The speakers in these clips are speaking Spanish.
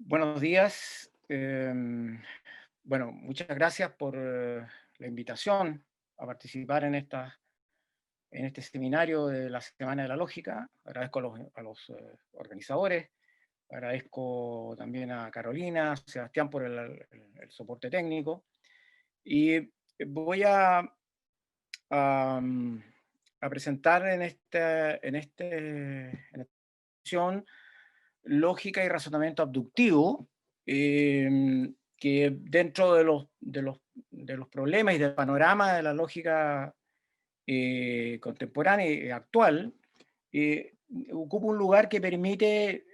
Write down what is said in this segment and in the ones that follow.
Buenos días. Bueno, muchas gracias por la invitación a participar en este seminario de la Semana de la Lógica. Agradezco a los organizadores, agradezco también a Carolina, a Sebastián por el soporte técnico. Y voy a, mm, a presentar en esta sesión lógica y razonamiento abductivo, que dentro de los problemas y del panorama de la lógica contemporánea y actual, ocupa un lugar que permite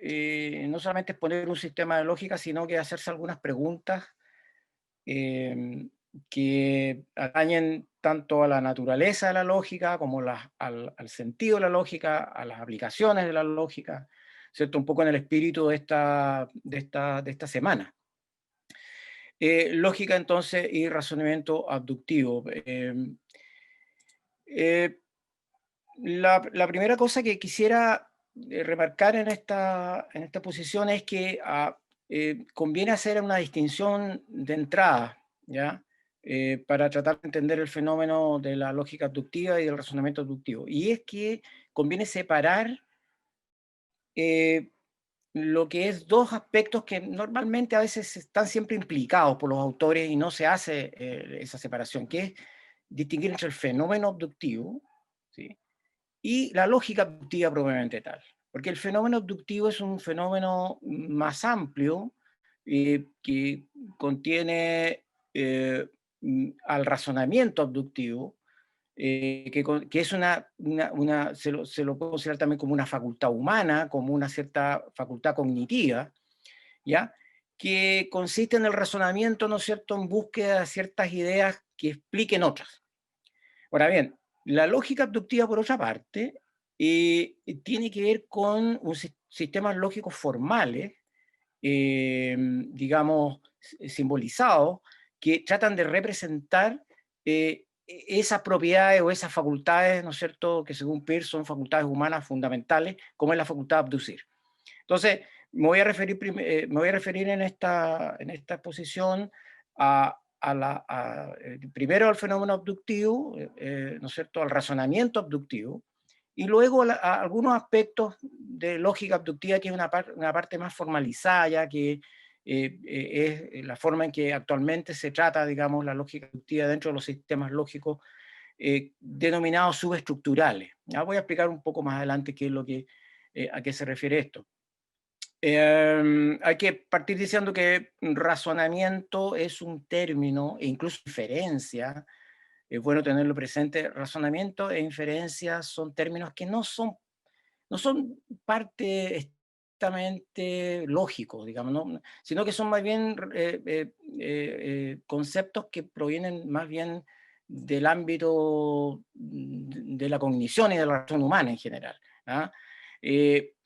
no solamente exponer un sistema de lógica, sino que hacerse algunas preguntas eh, que atañen tanto a la naturaleza de la lógica como al sentido de la lógica, a las aplicaciones de la lógica, ¿cierto? Un poco en el espíritu de esta semana. Lógica entonces y razonamiento abductivo. Eh, la primera cosa que quisiera remarcar en esta posición es que conviene hacer una distinción de entrada, ¿ya? Para tratar de entender el fenómeno de la lógica abductiva y del razonamiento abductivo. Y es que conviene separar eh, lo que es dos aspectos que normalmente a veces están siempre implicados por los autores y no se hace esa separación, que es distinguir entre el fenómeno abductivo, ¿sí?, y la lógica abductiva propiamente tal. Porque el fenómeno abductivo es un fenómeno más amplio que contiene al razonamiento abductivo, que es se lo puede considerar también como una facultad humana, como una cierta facultad cognitiva, ¿ya? Que consiste en el razonamiento, ¿no es cierto?, en búsqueda de ciertas ideas que expliquen otras. Ahora bien, la lógica abductiva, por otra parte, tiene que ver con sistemas lógicos formales, digamos, simbolizados, que tratan de representar esas propiedades o esas facultades, ¿no es cierto?, que según Peirce son facultades humanas fundamentales, como es la facultad de abducir. Entonces, me voy a referir en esta exposición primero al fenómeno abductivo, ¿no es cierto?, al razonamiento abductivo, y luego a algunos aspectos de lógica abductiva, que es una parte más formalizada, ya que es la forma en que actualmente se trata, digamos, la lógica abductiva dentro de los sistemas lógicos denominados subestructurales. Ya voy a explicar un poco más adelante a qué se refiere esto. Hay que partir diciendo que razonamiento es un término, e incluso inferencia, es bueno tenerlo presente. Razonamiento e inferencia son términos que no son parte estrictamente lógicos, digamos, sino que son más bien conceptos que provienen más bien del ámbito de la cognición y de la razón humana en general. ¿Ah?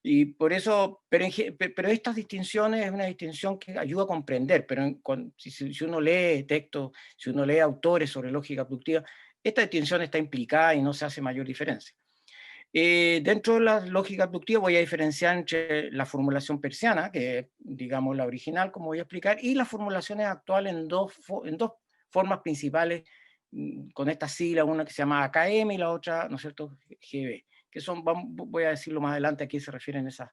Y por eso, pero estas distinciones es una distinción que ayuda a comprender, pero si uno lee textos, si uno lee autores sobre lógica abductiva, esta distinción está implicada y no se hace mayor diferencia. Dentro de la lógica abductiva voy a diferenciar entre la formulación persiana, que es, digamos, la original, como voy a explicar, y las formulaciones actuales en dos formas principales, con esta sigla, una que se llama AKM y la otra, ¿no es cierto?, GB, que voy a decirlo más adelante a qué se refieren esas.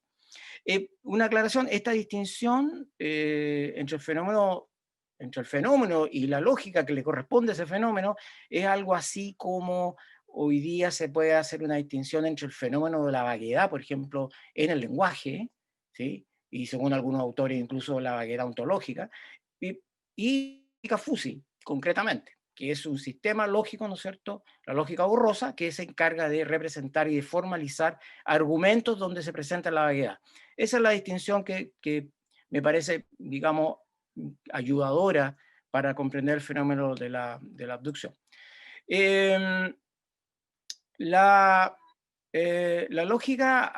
Una aclaración: esta distinción entre el fenómeno y la lógica que le corresponde a ese fenómeno es algo así como hoy día se puede hacer una distinción entre el fenómeno de la vaguedad, por ejemplo, en el lenguaje, ¿sí?, y según algunos autores incluso la vaguedad ontológica, y lógica fuzzy, concretamente, que es un sistema lógico, ¿no es cierto?, la lógica borrosa, que se encarga de representar y de formalizar argumentos donde se presenta la vaguedad. Esa es la distinción que me parece, digamos, ayudadora para comprender el fenómeno de la abducción. Em, la, la lógica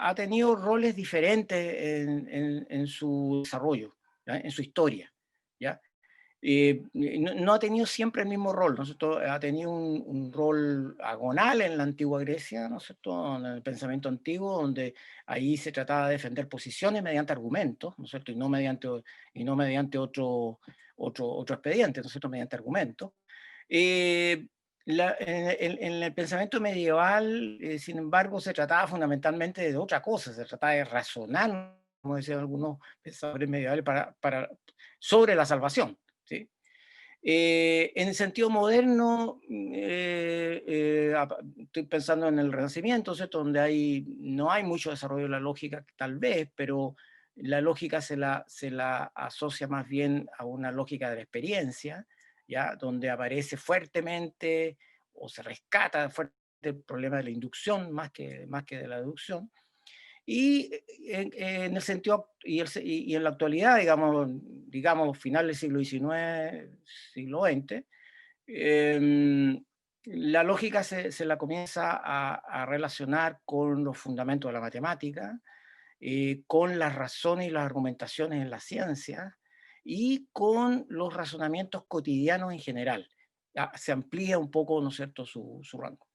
ha tenido roles diferentes en su desarrollo, ¿ya?, en su historia, ¿ya? no ha tenido siempre el mismo rol, ¿no es cierto? Ha tenido un rol agonal en la antigua Grecia, ¿no es cierto? En el pensamiento antiguo, donde ahí se trataba de defender posiciones mediante argumentos, ¿no es cierto? Y no mediante otro expediente, ¿no es cierto? Mediante argumentos. Eh, en el pensamiento medieval, sin embargo, se trataba fundamentalmente de otra cosa, se trataba de razonar, como decían algunos pensadores medievales, sobre la salvación. ¿Sí? En el sentido moderno, estoy pensando en el Renacimiento, ¿cierto? Donde no hay mucho desarrollo de la lógica, tal vez, pero la lógica se la asocia más bien a una lógica de la experiencia, ¿ya? Donde aparece fuertemente o se rescata fuerte el problema de la inducción más que de la deducción. Y en el sentido, y en la actualidad, digamos final del siglo XIX, siglo XX, la lógica se la comienza a relacionar con los fundamentos de la matemática, con las razones y las argumentaciones en la ciencia y con los razonamientos cotidianos en general. Se amplía un poco, ¿no es cierto?, su rango.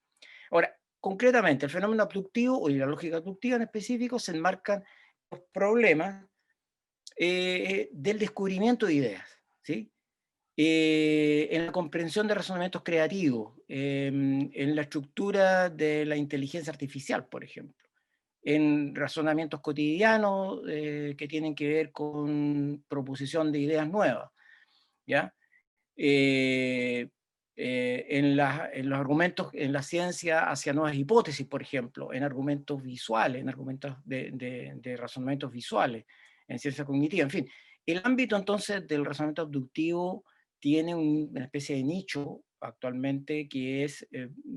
Ahora, concretamente, el fenómeno abductivo y la lógica abductiva en específico se enmarcan los problemas del descubrimiento de ideas, ¿sí? En la comprensión de razonamientos creativos, en la estructura de la inteligencia artificial, por ejemplo, en razonamientos cotidianos que tienen que ver con proposición de ideas nuevas, ¿ya? eh, en los argumentos en la ciencia hacia nuevas hipótesis, por ejemplo, en argumentos visuales, en argumentos de razonamientos visuales, en ciencia cognitiva, en fin. El ámbito entonces del razonamiento abductivo tiene una especie de nicho actualmente que es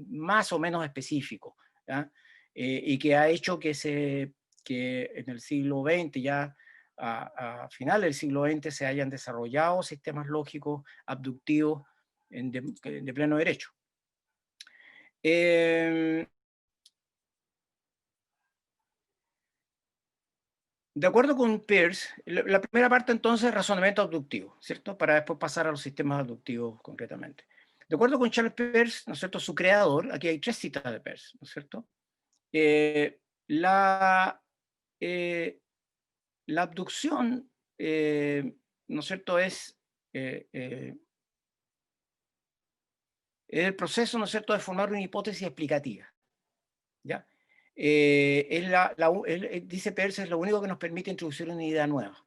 más o menos específico, ¿ya? Y que ha hecho que en el siglo XX ya a finales del siglo XX se hayan desarrollado sistemas lógicos abductivos de pleno derecho. De acuerdo con Peirce, la primera parte entonces es razonamiento abductivo, ¿cierto? Para después pasar a los sistemas abductivos concretamente. De acuerdo con Charles Peirce, ¿no es cierto? Su creador, aquí hay 3 citas de Peirce, ¿no es cierto? Eh, la, eh, la abducción, ¿no es cierto? Es el proceso, ¿no es cierto?, de formar una hipótesis explicativa, ¿ya? Dice Peirce, es lo único que nos permite introducir una idea nueva,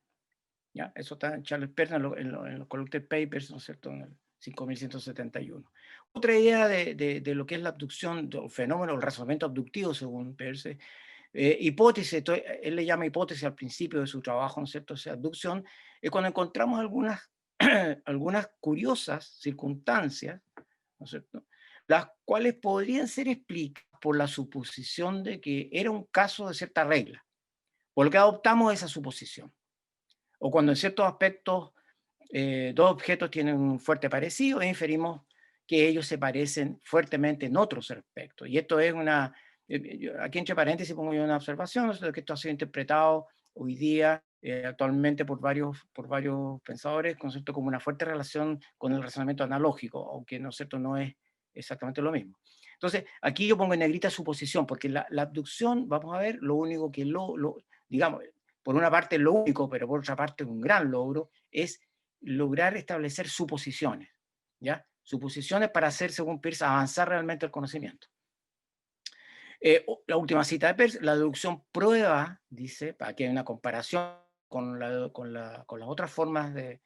¿ya? Eso está en Charles Peirce en los Collected Papers, ¿no es cierto?, en el 5171. Otra idea de lo que es la abducción, del fenómeno, el razonamiento abductivo, según Peirce, hipótesis, él le llama hipótesis al principio de su trabajo, ¿no es cierto?, o sea, abducción, es cuando encontramos algunas curiosas circunstancias, ¿no es cierto?, las cuales podrían ser explicadas por la suposición de que era un caso de cierta regla, por lo que adoptamos esa suposición. O cuando en ciertos aspectos dos objetos tienen un fuerte parecido e inferimos que ellos se parecen fuertemente en otros aspectos. Y esto es aquí entre paréntesis pongo yo una observación, ¿no? Que esto ha sido interpretado hoy día actualmente por varios pensadores, ¿no es cierto?, como una fuerte relación con el razonamiento analógico, aunque ¿no es cierto?, no es exactamente lo mismo. Entonces, aquí yo pongo en negrita suposición, porque la abducción, vamos a ver, lo único que digamos, por una parte lo único, pero por otra parte un gran logro, es lograr establecer suposiciones, ¿ya? Suposiciones para hacer, según Peirce, avanzar realmente el conocimiento. La última cita de Peirce, la deducción prueba, dice, para que haya una comparación con las otras formas de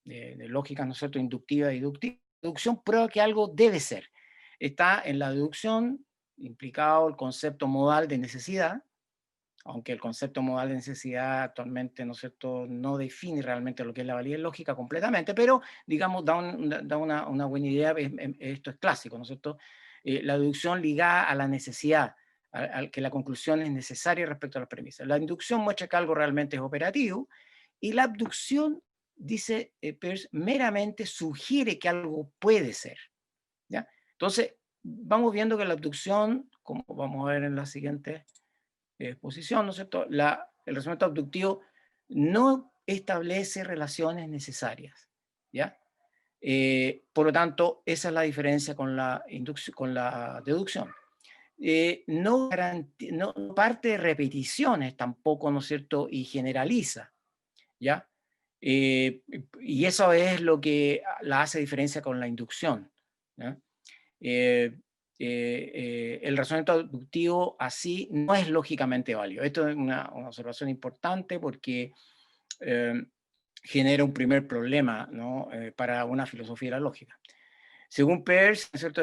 lógica, ¿no es cierto?, inductiva y deductiva. La deducción prueba que algo debe ser. Está en la deducción implicado el concepto modal de necesidad, aunque el concepto modal de necesidad actualmente, ¿no es cierto?, no define realmente lo que es la validez lógica completamente, pero, digamos, da una buena idea, esto es clásico, ¿no es cierto?, la deducción ligada a la necesidad, al que la conclusión es necesaria respecto a las premisas. La inducción muestra que algo realmente es operativo, y la abducción, dice Peirce, meramente sugiere que algo puede ser, ¿ya? Entonces, vamos viendo que la abducción, como vamos a ver en la siguiente exposición, ¿no es cierto?, el razonamiento abductivo no establece relaciones necesarias, ¿ya? Por lo tanto, esa es la diferencia con la con la deducción. No, no parte de repeticiones tampoco, ¿no es cierto? Y generaliza, ¿ya? Y eso es lo que la hace diferencia con la inducción, ¿ya? Eh, el razonamiento deductivo así no es lógicamente válido. Esto es una observación importante porque eh, genera un primer problema, ¿no? Para una filosofía de la lógica. Según Peirce, ¿no es cierto?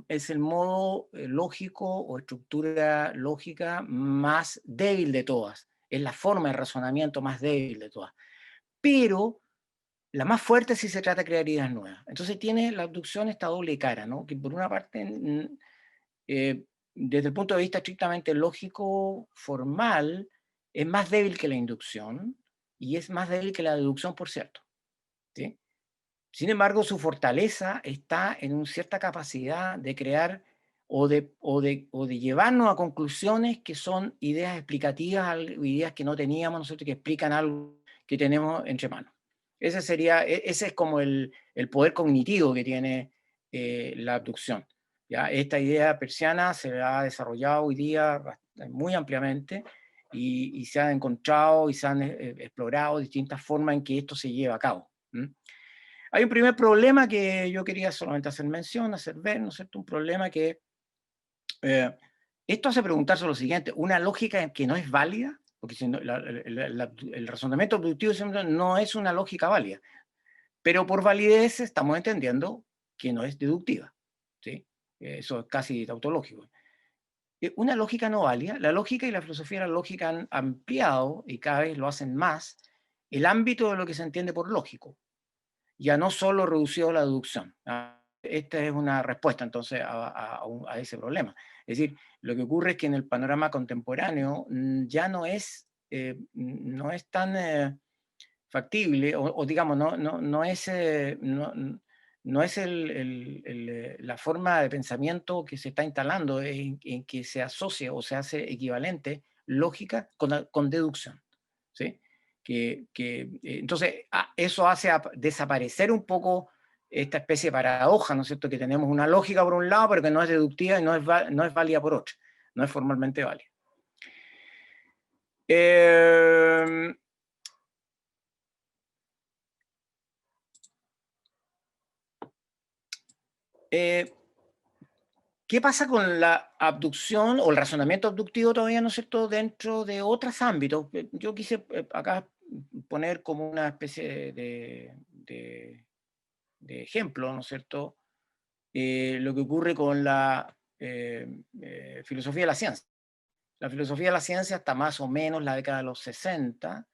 Es el modo lógico o estructura lógica más débil de todas. Es la forma de razonamiento más débil de todas. Pero la más fuerte si se trata de crear ideas nuevas. Entonces tiene la abducción esta doble cara, ¿no? Que por una parte, desde el punto de vista estrictamente lógico, formal, es más débil que la inducción y es más débil que la deducción, por cierto, ¿sí? Sin embargo, su fortaleza está en una cierta capacidad de crear o de llevarnos a conclusiones que son ideas explicativas, ideas que no teníamos nosotros, que explican algo que tenemos entre manos. Ese sería, ese es como el poder cognitivo que tiene la abducción. ¿Ya? Esta idea persiana se ha desarrollado hoy día muy ampliamente y se han encontrado y se han explorado distintas formas en que esto se lleva a cabo. Hay un primer problema que yo quería solamente hacer mención, hacer ver, ¿no es cierto? Un problema que esto hace preguntarse lo siguiente: una lógica que no es válida, porque si no, el razonamiento productivo no es una lógica válida, pero por validez estamos entendiendo que no es deductiva, ¿sí? Eso es casi tautológico. Una lógica no válida, la lógica y la filosofía de la lógica han ampliado, y cada vez lo hacen más, el ámbito de lo que se entiende por lógico, ya no solo reducido a la deducción. Esta es una respuesta entonces a ese problema. Es decir, lo que ocurre es que en el panorama contemporáneo ya no es tan factible, o digamos, no es, no es la forma de pensamiento que se está instalando en que se asocia o se hace equivalente lógica con deducción, ¿sí? Entonces, eso hace desaparecer un poco esta especie de paradoja, ¿no es cierto? Que tenemos una lógica por un lado, pero que no es deductiva y no es válida por otra, no es formalmente válida. ¿Qué pasa con la abducción o el razonamiento abductivo todavía, ¿no es cierto?, dentro de otros ámbitos? Yo quise acá poner como una especie de ejemplo, ¿no es cierto?, lo que ocurre con la filosofía de la ciencia. La filosofía de la ciencia, hasta más o menos la década de los 60,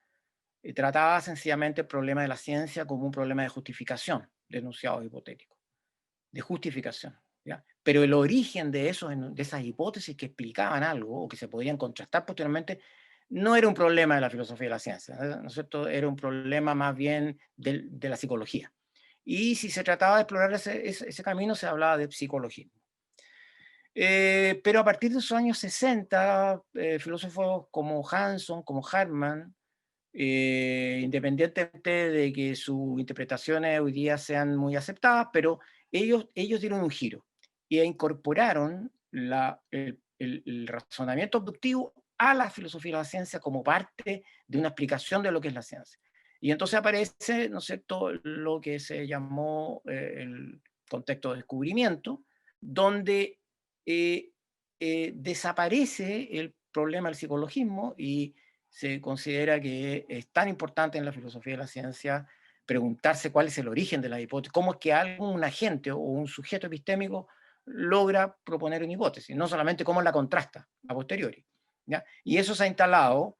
trataba sencillamente el problema de la ciencia como un problema de justificación de enunciados hipotéticos, de justificación, ¿ya? Pero el origen de esas hipótesis que explicaban algo o que se podían contrastar posteriormente no era un problema de la filosofía de la ciencia, ¿no es cierto? Era un problema más bien de la psicología. Y si se trataba de explorar ese camino, se hablaba de psicologismo. Pero a partir de esos años 60, filósofos como Hanson, como Hartmann, independientemente de que sus interpretaciones hoy día sean muy aceptadas, pero ellos dieron un giro e incorporaron el razonamiento abductivo a la filosofía de la ciencia como parte de una explicación de lo que es la ciencia. Y entonces aparece, ¿no es cierto?, lo que se llamó el contexto de descubrimiento, donde eh, desaparece el problema del psicologismo y se considera que es tan importante en la filosofía de la ciencia preguntarse cuál es el origen de la hipótesis, cómo es que algún agente o un sujeto epistémico logra proponer una hipótesis, no solamente cómo la contrasta a posteriori, ¿ya? Y eso se ha instalado,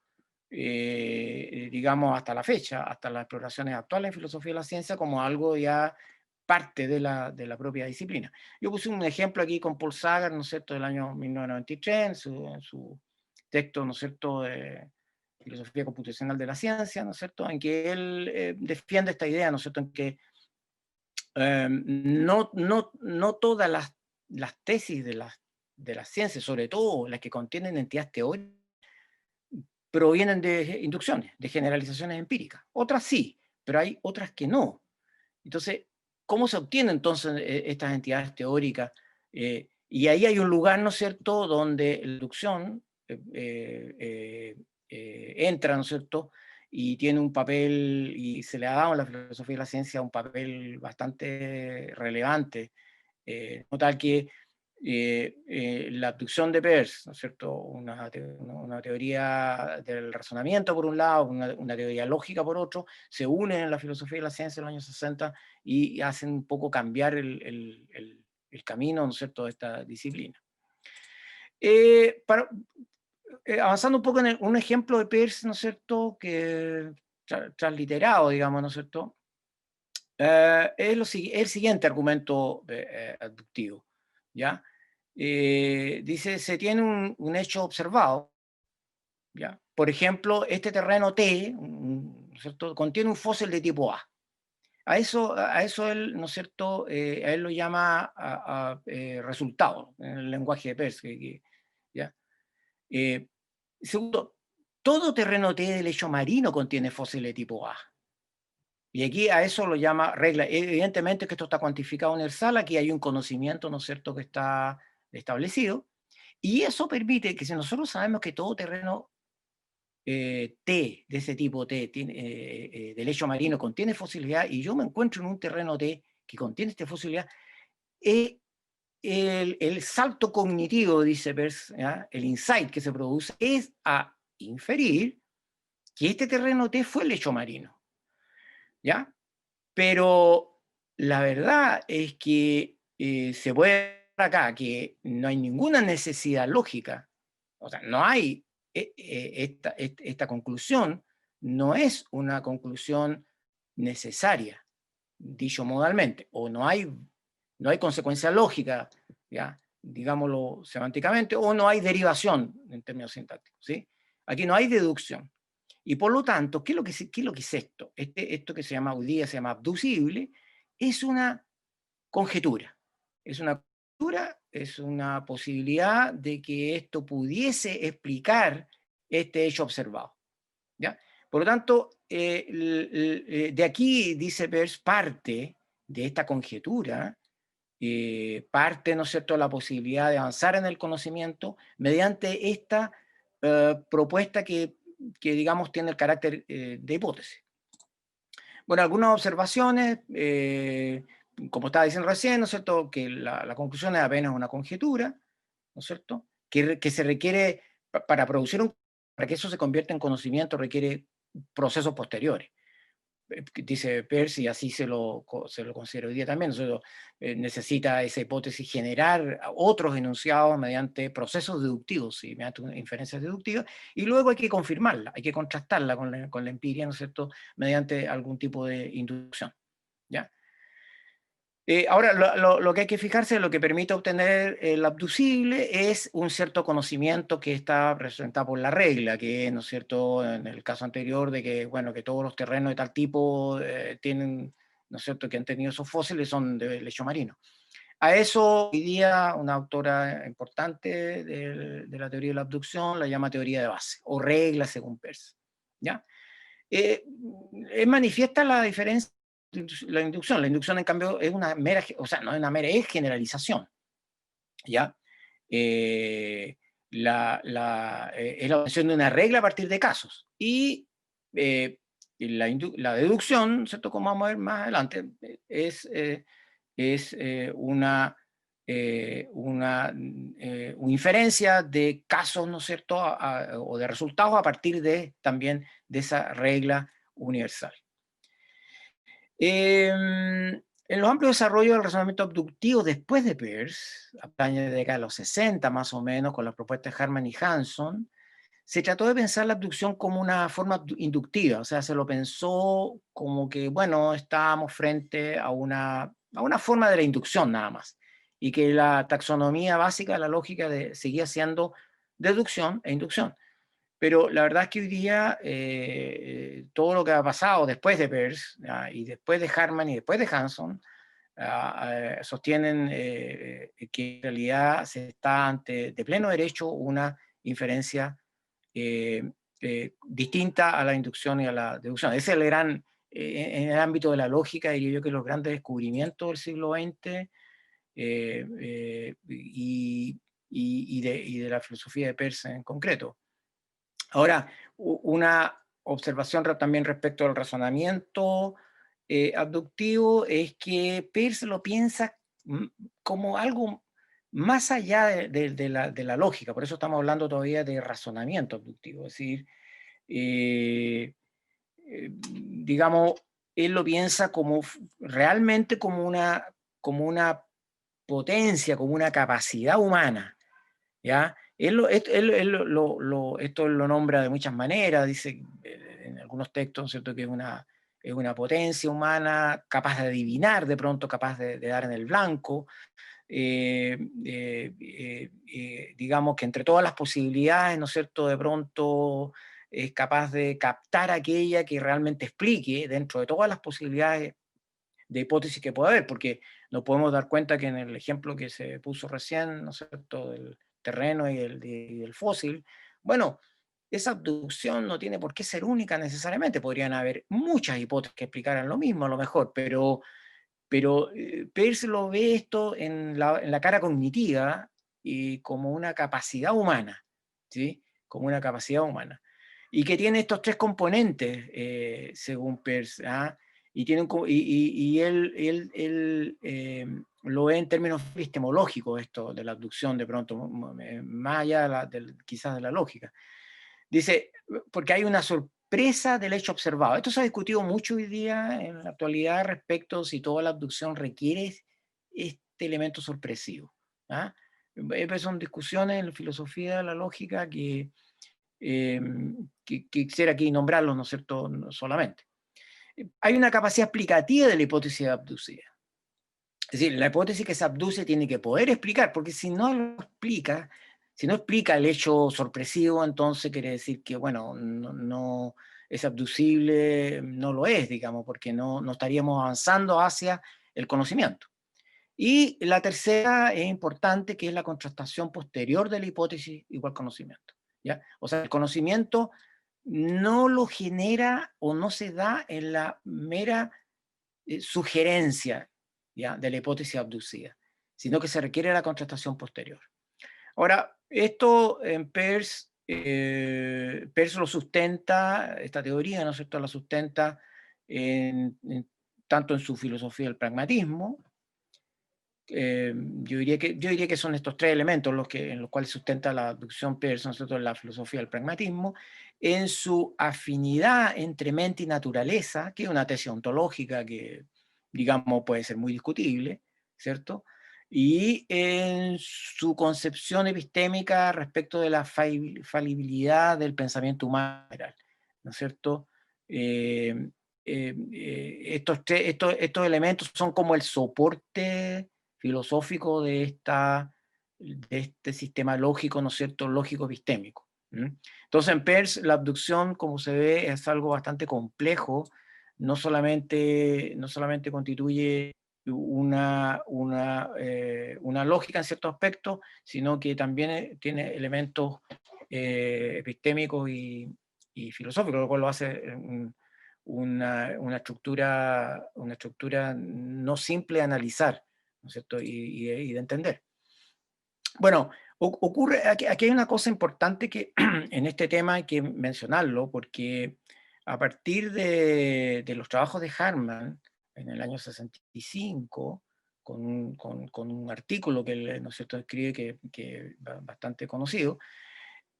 digamos, hasta la fecha, hasta las exploraciones actuales en filosofía de la ciencia, como algo ya parte de la propia disciplina. Yo puse un ejemplo aquí con Paul Sagan, ¿no es cierto?, del año 1993, en su texto, ¿no es cierto?, de filosofía computacional de la ciencia, ¿no es cierto?, en que él defiende esta idea, ¿no es cierto?, en que no todas las tesis de las ciencias, sobre todo las que contienen entidades teóricas, provienen de inducciones, de generalizaciones empíricas. Otras sí, pero hay otras que no. Entonces, ¿cómo se obtienen entonces estas entidades teóricas? Y ahí hay un lugar, ¿no es cierto?, donde la inducción entra, ¿no es cierto?, y tiene un papel, y se le ha dado en la filosofía de la ciencia un papel bastante relevante, no tal que la abducción de Peirce, ¿no es cierto?, una teoría del razonamiento por un lado, una teoría lógica por otro, se unen en la filosofía de la ciencia en los años 60 y hacen un poco cambiar el camino, ¿no es cierto?, de esta disciplina. Avanzando un poco en un ejemplo de Peirce, ¿no es cierto?, que transliterado, digamos, ¿no es cierto?, es el siguiente argumento abductivo, ¿ya? Dice, se tiene un hecho observado, ¿ya? Por ejemplo, este terreno T, ¿no es cierto?, contiene un fósil de tipo A. A eso él, ¿no es cierto?, a él lo llama resultado, en el lenguaje de Peirce, ¿ya? Eh, Segundo, todo terreno T de lecho marino contiene fósiles de tipo A. Y aquí a eso lo llama regla. Evidentemente que esto está cuantificado universal, aquí hay un conocimiento, ¿no es cierto?, que está establecido. Y eso permite que si nosotros sabemos que todo terreno T, de ese tipo T, de lecho marino, contiene fosilidad, y yo me encuentro en un terreno T que contiene esta fosilidad, eh, el salto cognitivo, dice Peirce, ¿ya?, el insight que se produce es a inferir que este terreno T fue el lecho marino, ¿ya? Pero la verdad es que se puede ver acá que no hay ninguna necesidad lógica, o sea, no hay esta conclusión, no es una conclusión necesaria, dicho modalmente, o no hay consecuencia lógica, ¿ya?, digámoslo semánticamente, o no hay derivación en términos sintácticos, ¿sí? Aquí no hay deducción. Y por lo tanto, ¿qué es lo que es esto? Esto que se llama hoy día, se llama abducible, es una conjetura. Es una conjetura, es una posibilidad de que esto pudiese explicar este hecho observado, ¿ya? Por lo tanto, de aquí, dice Peirce, parte de esta conjetura, parte, ¿no es cierto?, la posibilidad de avanzar en el conocimiento mediante esta propuesta que, digamos, tiene el carácter de hipótesis. Bueno, algunas observaciones, como estaba diciendo recién, ¿no es cierto?, que la conclusión es apenas una conjetura, ¿no es cierto?, que se requiere, para para que eso se convierta en conocimiento, requiere procesos posteriores. Dice Peirce, y así se lo considera hoy día también, necesita esa hipótesis generar otros enunciados mediante procesos deductivos y mediante inferencias deductivas, y luego hay que confirmarla, hay que contrastarla con la empiria, ¿no es cierto?, mediante algún tipo de inducción, ¿ya? Ahora, lo que hay que fijarse, lo que permite obtener el abducible es un cierto conocimiento que está representado por la regla, que, ¿no es cierto?, en el caso anterior de que, bueno, que todos los terrenos de tal tipo tienen, ¿no es cierto?, que han tenido esos fósiles son de lecho marino. A eso, hoy día, una autora importante de la teoría de la abducción la llama teoría de base, o regla según Peirce, ¿ya? Es manifiesta la diferencia la inducción. La inducción, en cambio, es una mera, o sea, no es una mera, es generalización, ¿ya? Es la obtención de una regla a partir de casos. Y la deducción, ¿cierto?, como vamos a ver más adelante, es una inferencia de casos, ¿no es cierto?, o de resultados a partir también de esa regla universal. En los amplios desarrollos del razonamiento abductivo después de Peirce, a la década de los 60 más o menos, con las propuestas de Harman y Hanson, se trató de pensar la abducción como una forma inductiva, o sea, se lo pensó como que, bueno, estábamos frente a una forma de la inducción nada más, y que la taxonomía básica de la lógica seguía siendo deducción e inducción. Pero la verdad es que hoy día todo lo que ha pasado después de Peirce, y después de Harman y después de Hanson, sostienen que en realidad se está ante de pleno derecho una inferencia distinta a la inducción y a la deducción. Ese es en el ámbito de la lógica, diría yo que los grandes descubrimientos del siglo XX y de la filosofía de Peirce en concreto. Ahora, una observación también respecto al razonamiento abductivo es que Peirce lo piensa como algo más allá de la lógica, por eso estamos hablando todavía de razonamiento abductivo, es decir, digamos, él lo piensa como realmente como una potencia, como una capacidad humana, ¿ya? Esto lo nombra de muchas maneras, dice en algunos textos, ¿cierto?, que es una potencia humana capaz de adivinar, de pronto capaz de dar en el blanco, digamos que entre todas las posibilidades, ¿no es cierto?, de pronto es capaz de captar aquella que realmente explique dentro de todas las posibilidades de hipótesis que pueda haber, porque nos podemos dar cuenta que en el ejemplo que se puso recién, ¿no es cierto?, del terreno y del fósil, bueno, esa abducción no tiene por qué ser única necesariamente, podrían haber muchas hipótesis que explicaran lo mismo a lo mejor, pero Peirce lo ve esto en la cara cognitiva y como una capacidad humana, ¿sí? Como una capacidad humana. Y que tiene estos tres componentes, según Peirce, ¿ah? Y, él lo ve en términos epistemológicos, esto de la abducción, de pronto, más allá quizás de la lógica. Dice, porque hay una sorpresa del hecho observado. Esto se ha discutido mucho hoy día en la actualidad respecto si toda la abducción requiere este elemento sorpresivo. ¿Ah? Son discusiones en la filosofía de la lógica que quisiera aquí nombrarlos, ¿no es cierto?, no solamente. Hay una capacidad explicativa de la hipótesis abducida. Es decir, la hipótesis que se abduce tiene que poder explicar, porque si no lo explica, si no explica el hecho sorpresivo, entonces quiere decir que, bueno, no es abducible, no lo es, digamos, porque no estaríamos avanzando hacia el conocimiento. Y la tercera es importante, que es la contrastación posterior de la hipótesis igual conocimiento, ¿ya? O sea, el conocimiento no lo genera o no se da en la mera sugerencia, ¿ya?, de la hipótesis abducida, sino que se requiere la contrastación posterior. Ahora, esto en Peirce lo sustenta, esta teoría, ¿no es cierto?, la sustenta tanto en su filosofía del pragmatismo. Yo diría que son estos tres elementos en los cuales sustenta la abducción Peirce, ¿no es cierto?, en la filosofía del pragmatismo, en su afinidad entre mente y naturaleza, que es una tesis ontológica que, digamos, puede ser muy discutible, ¿cierto?, y en su concepción epistémica respecto de la falibilidad del pensamiento humano, ¿no es cierto? Estos elementos son como el soporte filosófico de este sistema lógico, ¿no es cierto?, lógico epistémico. Entonces, en Peirce, la abducción, como se ve, es algo bastante complejo, no solamente constituye una lógica en ciertos aspectos, sino que también tiene elementos epistémicos y filosóficos, lo cual lo hace una estructura no simple de analizar, ¿no es cierto?, y de entender. Bueno, ocurre, aquí hay una cosa importante que en este tema hay que mencionarlo, porque a partir de los trabajos de Hartmann, en el año 65, con un artículo que él, ¿no es cierto?, escribe que es bastante conocido,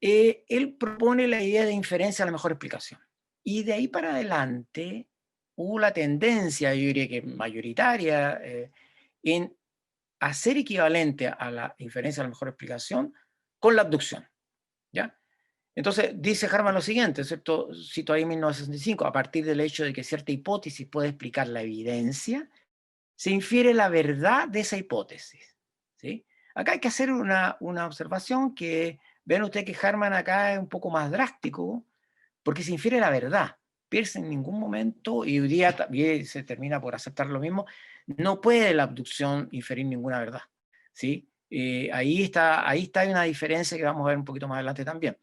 él propone la idea de inferencia a la mejor explicación. Y de ahí para adelante hubo la tendencia, yo diría que mayoritaria, en hacer equivalente a la inferencia a la mejor explicación con la abducción, ¿ya? Entonces, dice Hartmann lo siguiente, ¿cierto? Cito ahí 1965, a partir del hecho de que cierta hipótesis puede explicar la evidencia, se infiere la verdad de esa hipótesis, ¿sí? Acá hay que hacer una observación que, ven ustedes que Hartmann acá es un poco más drástico, porque se infiere la verdad. Peirce en ningún momento, y hoy día también se termina por aceptar lo mismo, no puede la abducción inferir ninguna verdad, ¿sí? Ahí está una diferencia que vamos a ver un poquito más adelante también.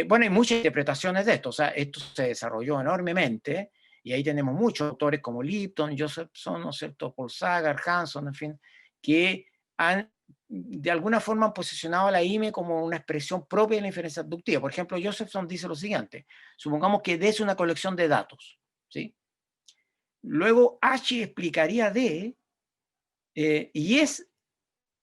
Bueno, hay muchas interpretaciones de esto, o sea, esto se desarrolló enormemente Y ahí tenemos muchos autores como Lipton, Josephson, ¿no es cierto?, Paul Sagar, Hanson, en fin, que han, de alguna forma, han posicionado a la IME como una expresión propia de la inferencia abductiva. Por ejemplo, Josephson dice lo siguiente: supongamos que D es una colección de datos, ¿sí? Luego H explicaría D, y es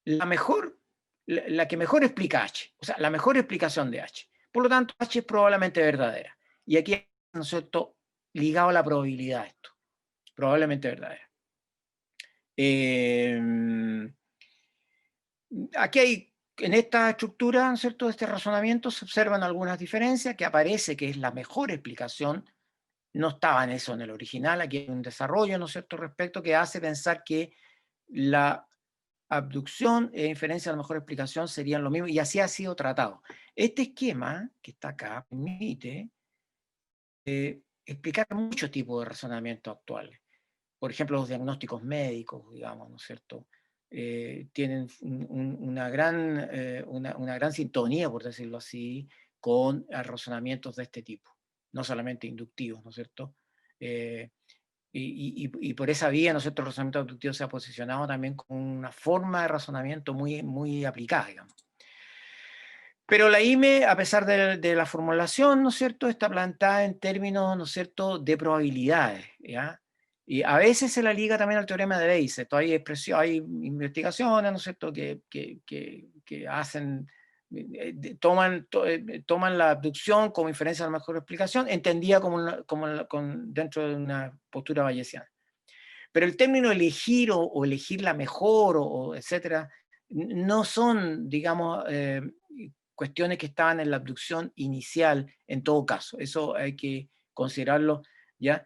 la mejor, la que mejor explica H, o sea, la mejor explicación de H. Por lo tanto, H es probablemente verdadera. Y aquí, ¿no es cierto?, ligado a la probabilidad de esto, probablemente verdadera. Aquí hay, en esta estructura, ¿no es cierto?, de este razonamiento se observan algunas diferencias, que aparece que es la mejor explicación. No estaba en eso en el original, aquí hay un desarrollo, ¿no es cierto?, respecto, que hace pensar que la abducción e inferencia a la mejor explicación serían lo mismo, y así ha sido tratado. Este esquema, que está acá, permite explicar muchos tipos de razonamiento actuales. Por ejemplo, los diagnósticos médicos, digamos, ¿no es cierto?, tienen una gran sintonía, por decirlo así, con razonamientos de este tipo, no solamente inductivos, ¿no es cierto? Y por esa vía, ¿no es cierto?, el razonamiento inductivo se ha posicionado también como una forma de razonamiento muy, muy aplicada, digamos. Pero la IME, a pesar de la formulación, ¿no es cierto?, está plantada en términos, ¿no es cierto?, de probabilidades, ¿ya? Y a veces se la liga también al teorema de Bayes. Hay investigaciones, ¿no es cierto?, que hacen, toman la abducción como inferencia a la mejor explicación, entendida dentro de una postura bayesiana. Pero el término elegir o elegir la mejor, o etcétera, no son, digamos, cuestiones que estaban en la abducción inicial en todo caso. Eso hay que considerarlo, ¿ya?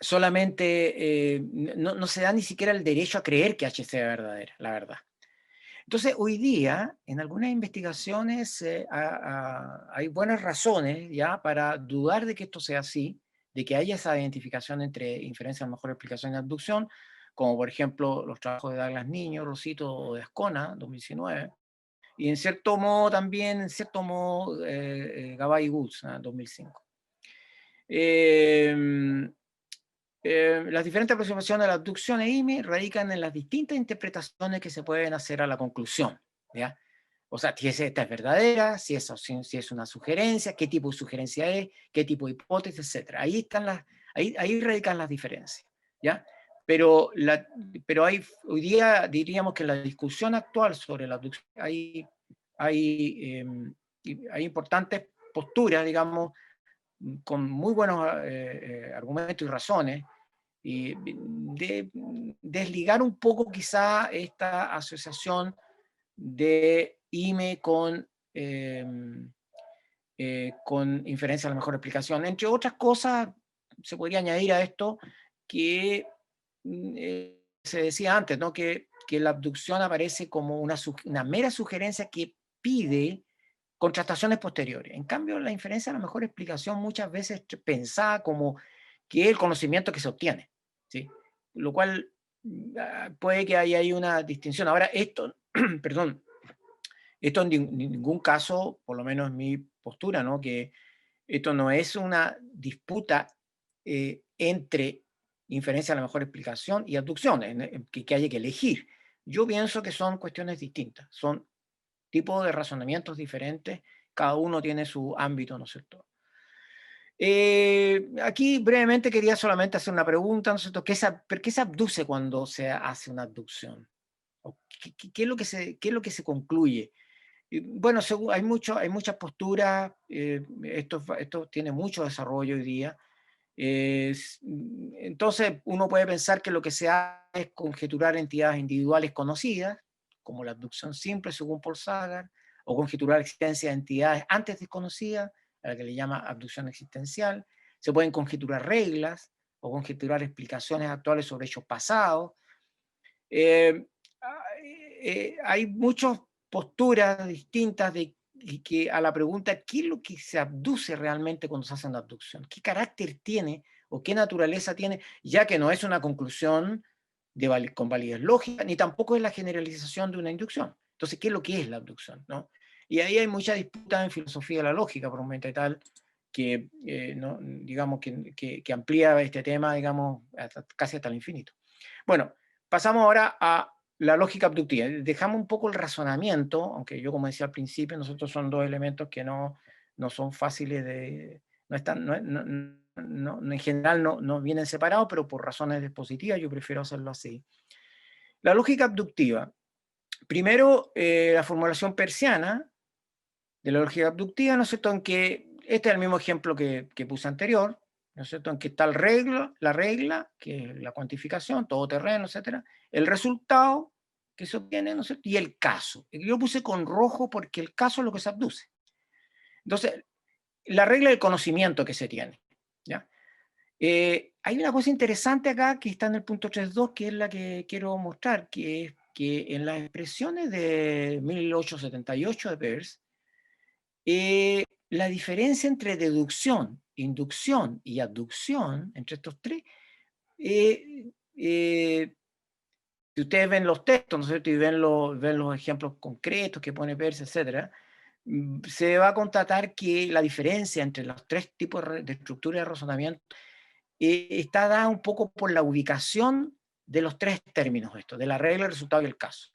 Solamente no se da ni siquiera el derecho a creer que H sea verdadera, la verdad. Entonces, hoy día, en algunas investigaciones hay buenas razones ya para dudar de que esto sea así, de que haya esa identificación entre inferencia a la mejor explicación y abducción, como por ejemplo los trabajos de Douglas Niño, Rosito o de Ascona, 2019, y en cierto modo también, Gabay y Woods, 2005. Las diferentes aproximaciones a la abducción e IME radican en las distintas interpretaciones que se pueden hacer a la conclusión, ¿ya? O sea, si esta es verdadera, si es una sugerencia, qué tipo de sugerencia es, qué tipo de hipótesis, etc. Ahí radican las diferencias, ¿ya? Pero hoy día diríamos que en la discusión actual sobre la abducción hay importantes posturas, digamos, con muy buenos argumentos y razones, y de desligar un poco quizá esta asociación de IME con inferencia a la mejor explicación. Entre otras cosas, se podría añadir a esto que se decía antes, ¿no?, que la abducción aparece como una mera sugerencia que pide contrastaciones posteriores. En cambio, la inferencia a la mejor explicación muchas veces pensada como que es el conocimiento que se obtiene, ¿sí? Lo cual puede que haya ahí una distinción. Ahora, esto, perdón, esto en ningún caso, por lo menos mi postura, ¿no?, que esto no es una disputa entre inferencia a la mejor explicación y abducción, que haya que elegir. Yo pienso que son cuestiones distintas, son tipos de razonamientos diferentes, cada uno tiene su ámbito, ¿no es cierto? Aquí brevemente quería solamente hacer una pregunta, ¿no es cierto? ¿Por qué se abduce cuando se hace una abducción? ¿Qué es lo que se concluye? Bueno, hay muchas posturas, esto tiene mucho desarrollo hoy día. Entonces, uno puede pensar que lo que se hace es conjeturar entidades individuales conocidas, como la abducción simple, según Paul Sagar, o conjeturar la existencia de entidades antes desconocidas, a la que le llama abducción existencial. Se pueden conjeturar reglas o conjeturar explicaciones actuales sobre hechos pasados. Hay muchas posturas distintas que a la pregunta ¿qué es lo que se abduce realmente cuando se hace una abducción? ¿Qué carácter tiene o qué naturaleza tiene? Ya que no es una conclusión con validez lógica, ni tampoco es la generalización de una inducción. Entonces, ¿qué es lo que es la abducción, ¿no? Y ahí hay mucha disputa en filosofía de la lógica, por un momento y tal, no, digamos, que amplía este tema, digamos, casi hasta el infinito. Bueno, pasamos ahora a la lógica abductiva. Dejamos un poco el razonamiento, aunque yo, como decía al principio, nosotros son dos elementos que no son fáciles de... No están, en general no vienen separados, pero por razones dispositivas yo prefiero hacerlo así. La lógica abductiva. Primero, la formulación peirciana de la lógica abductiva, ¿no es cierto?, en que este es el mismo ejemplo que puse anterior, ¿no es cierto?, en que está la regla, que es la cuantificación, todo terreno, etcétera, el resultado que se obtiene, ¿no es cierto?, y el caso. Yo puse con rojo porque el caso es lo que se abduce. Entonces, la regla del conocimiento que se tiene, ¿ya? Hay una cosa interesante acá que está en el punto 3.2, que es la que quiero mostrar, que es que en las expresiones de 1878 de Peirce, la diferencia entre deducción, inducción y abducción, entre estos tres, si ustedes ven los textos, ¿no es cierto?, y ven los ejemplos concretos que pone Peirce, etcétera, se va a constatar que la diferencia entre los tres tipos de estructura de razonamiento está dada un poco por la ubicación de los tres términos, de la regla, el resultado y el caso.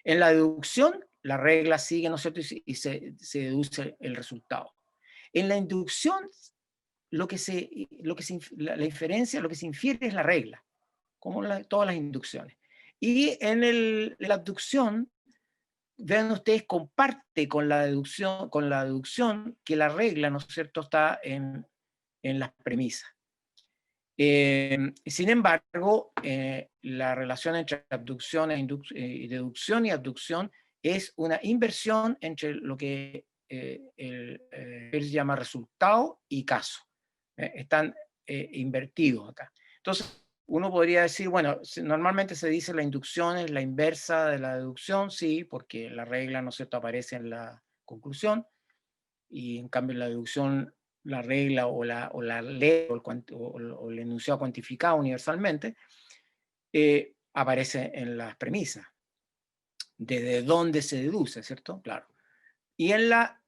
En la deducción, la regla sigue, ¿no es cierto?, y se deduce el resultado. En la inducción, la inferencia, lo que se infiere es la regla, como todas las inducciones. Y en la abducción, vean ustedes, comparte con la deducción que la regla, ¿no es cierto?, está en las premisas. Sin embargo, la relación entre abducción y deducción y abducción es una inversión entre lo que Peirce llama resultado y caso. Están invertidos acá. Entonces, uno podría decir, bueno, normalmente se dice la inducción es la inversa de la deducción, sí, porque la regla, ¿no es cierto?, aparece en la conclusión, y en cambio la deducción, la regla o la ley o el enunciado cuantificado universalmente, aparece en las premisas. ¿Desde dónde se deduce, cierto? Claro. Y en la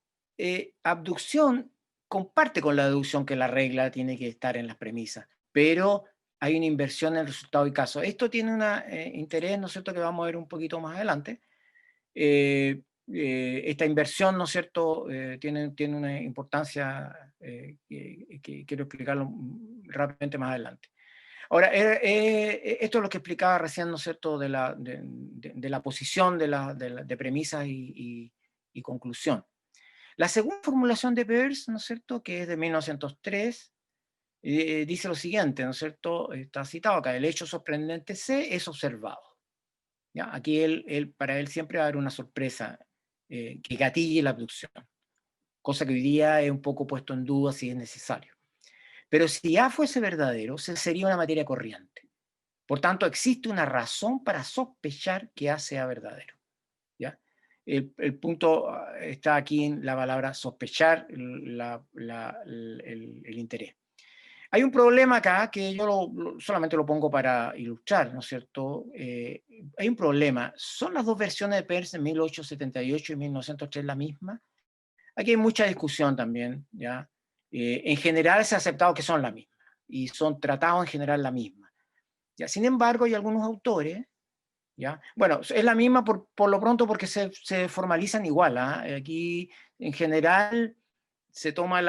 abducción comparte con la deducción que la regla tiene que estar en las premisas, pero hay una inversión en el resultado y caso. Esto tiene un interés, ¿no es cierto?, que vamos a ver un poquito más adelante. Esta inversión, ¿no es cierto?, tiene una importancia que quiero explicarlo rápidamente más adelante. Ahora, esto es lo que explicaba recién, ¿no es cierto?, de la posición de premisas y conclusión. La segunda formulación de Peirce, ¿no es cierto?, que es de 1903, dice lo siguiente, ¿no es cierto?, está citado acá: el hecho sorprendente C es observado. ¿Ya? Aquí para él siempre va a haber una sorpresa que gatille la abducción, cosa que hoy día es un poco puesto en duda si es necesario. Pero si A fuese verdadero, sería una materia corriente. Por tanto, existe una razón para sospechar que A sea verdadero. ¿Ya? El punto está aquí en la palabra sospechar, el interés. Hay un problema acá que yo solamente lo pongo para ilustrar, ¿no es cierto? Hay un problema. ¿Son las dos versiones de Peirce en 1878 y 1903 la misma? Aquí hay mucha discusión también, ¿ya? En general se ha aceptado que son la misma y son tratados en general la misma. ¿Ya? Sin embargo, hay algunos autores, ¿ya? Bueno, es la misma por lo pronto porque se formalizan igual, ¿ah? Aquí en general se toma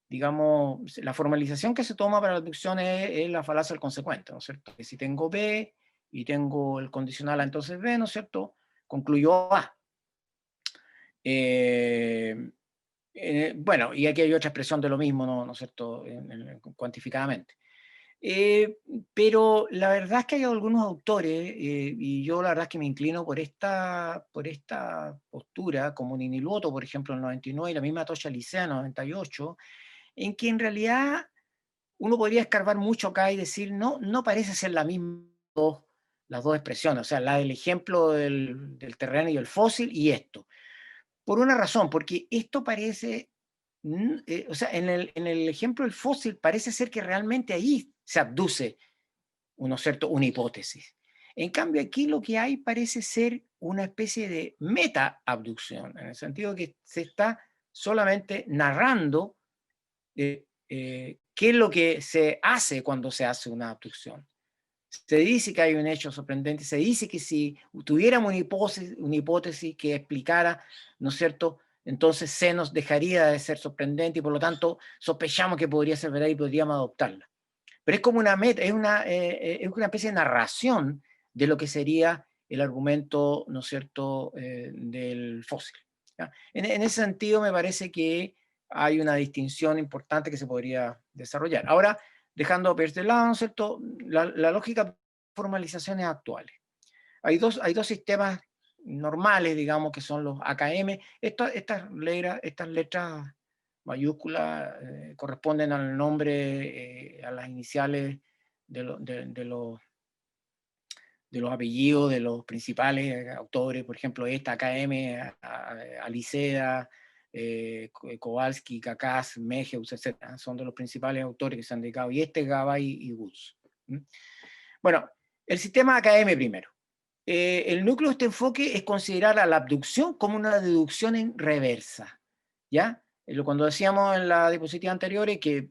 digamos, la formalización que se toma para la abducción es la falacia del consecuente, ¿no es cierto? Que si tengo B y tengo el condicional a entonces B, ¿no es cierto?, concluyo A. Bueno, y aquí hay otra expresión de lo mismo, ¿no es cierto?, cuantificadamente. Pero la verdad es que hay algunos autores, y yo la verdad es que me inclino por esta postura, como Niniluoto, por ejemplo, en el 99, y la misma Tosha Licea en el 98, en que en realidad uno podría escarbar mucho acá y decir, no parece ser la misma las dos expresiones, o sea, la del ejemplo del terreno y el fósil y esto. Por una razón, porque esto parece, o sea, en el ejemplo del fósil parece ser que realmente ahí se abduce una hipótesis. En cambio, aquí lo que hay parece ser una especie de meta-abducción, en el sentido que se está solamente narrando qué es lo que se hace cuando se hace una abducción. Se dice que hay un hecho sorprendente, se dice que si tuviéramos una hipótesis que explicara, ¿no es cierto?, entonces se nos dejaría de ser sorprendente y por lo tanto sospechamos que podría ser verdad y podríamos adoptarla. Pero es como una meta, es una especie de narración de lo que sería el argumento, ¿no es cierto?, del fósil. ¿Ya? En ese sentido me parece que hay una distinción importante que se podría desarrollar. Ahora, dejando de lado, ¿no es cierto?, la lógica de formalizaciones actuales. Hay dos sistemas normales, digamos, que son los AKM. Estas letras mayúsculas corresponden al nombre, a las iniciales de los apellidos de los principales autores, por ejemplo, esta AKM, Alicea, Kowalski, Kakaz, Meheus, etc. Son de los principales autores que se han dedicado, y Gabay y Woods. Bueno, el sistema AKM primero. El núcleo de este enfoque es considerar a la abducción como una deducción en reversa, ¿ya? Cuando decíamos en la diapositiva anterior que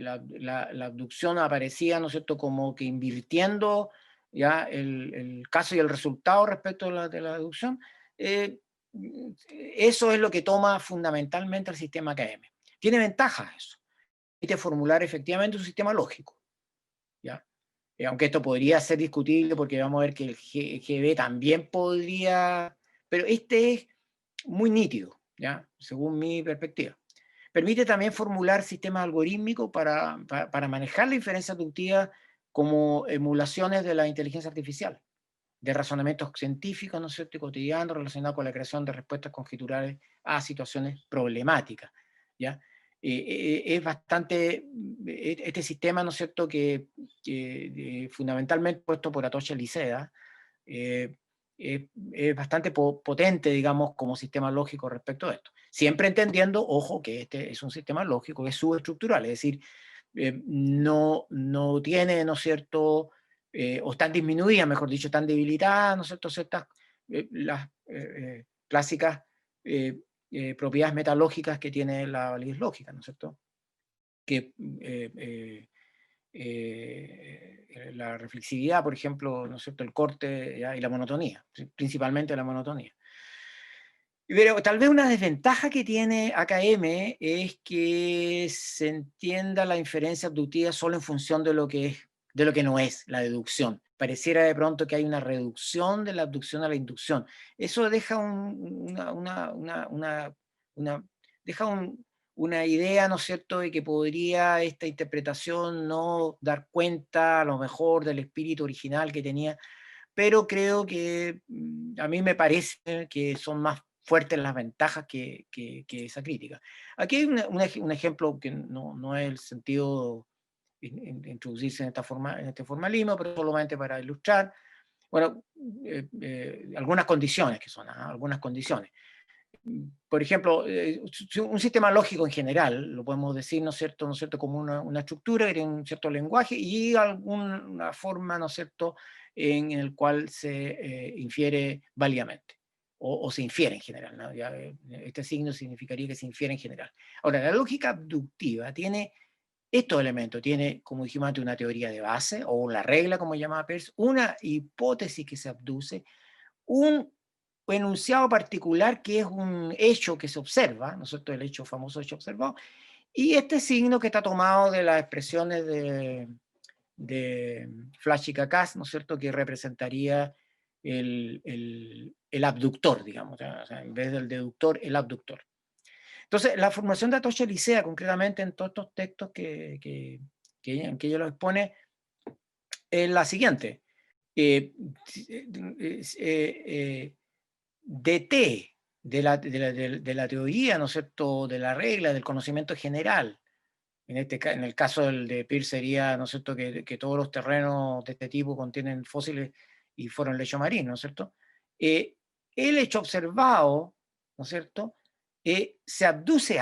la abducción aparecía, ¿no es cierto?, como que invirtiendo ya el caso y el resultado respecto de la deducción, eso es lo que toma fundamentalmente el sistema AKM. Tiene ventajas eso. Permite formular efectivamente un sistema lógico, ¿ya? Aunque esto podría ser discutible porque vamos a ver que el GB también podría, pero este es muy nítido, ¿ya? Según mi perspectiva. Permite también formular sistemas algorítmicos para manejar la inferencia inductiva como emulaciones de la inteligencia artificial, de razonamientos científicos, ¿no es cierto?, y cotidianos relacionados con la creación de respuestas conjeturales a situaciones problemáticas, ¿ya? Es bastante, este sistema, ¿no es cierto?, que fundamentalmente puesto por Atocha Licea, es bastante potente, digamos, como sistema lógico respecto a esto. Siempre entendiendo, ojo, que este es un sistema lógico que es subestructural, es decir, no tiene, ¿no es cierto?, o están disminuidas, mejor dicho, están debilitadas, ¿no es cierto?, ciertas, las clásicas propiedades metalógicas que tiene la validez lógica, ¿no es cierto?, que la reflexividad, por ejemplo, ¿no es cierto?, el corte, ¿ya?, y la monotonía, principalmente la monotonía. Pero tal vez una desventaja que tiene AKM es que se entienda la inferencia abductiva solo en función de lo que es, de lo que no es la deducción. Pareciera de pronto que hay una reducción de la abducción a la inducción. Eso deja una idea, ¿no es cierto?, de que podría esta interpretación no dar cuenta a lo mejor del espíritu original que tenía, pero creo que a mí me parece que son más fuertes las ventajas que esa crítica. Aquí hay un ejemplo que no es el sentido introducirse en en este formalismo, pero solamente para ilustrar, bueno, algunas condiciones que son, algunas condiciones. Por ejemplo, un sistema lógico en general, lo podemos decir, ¿no es cierto?, como una estructura que tiene un cierto lenguaje y alguna forma, ¿no es cierto?, en el cual se infiere válidamente, o se infiere en general, ¿no? Ya, este signo significaría que se infiere en general. Ahora, la lógica abductiva tiene estos elementos, tiene, como dijimos antes, una teoría de base, o la regla, como llamaba Peirce, una hipótesis que se abduce, un enunciado particular que es un hecho que se observa, ¿no es cierto?, el hecho famoso hecho observado, y este signo que está tomado de las expresiones de Flash y Kakaz, ¿no es cierto?, que representaría el abductor, digamos, o sea, en vez del deductor, el abductor. Entonces, la formación de Atocha Licea, concretamente en todos estos textos que ella lo expone, es la siguiente. DT de la teoría, ¿no es cierto?, de la regla, del conocimiento general. En el caso de Peirce sería, ¿no es cierto?, que todos los terrenos de este tipo contienen fósiles y fueron lecho marino, ¿no es cierto? El hecho observado, ¿no es cierto?, se abduce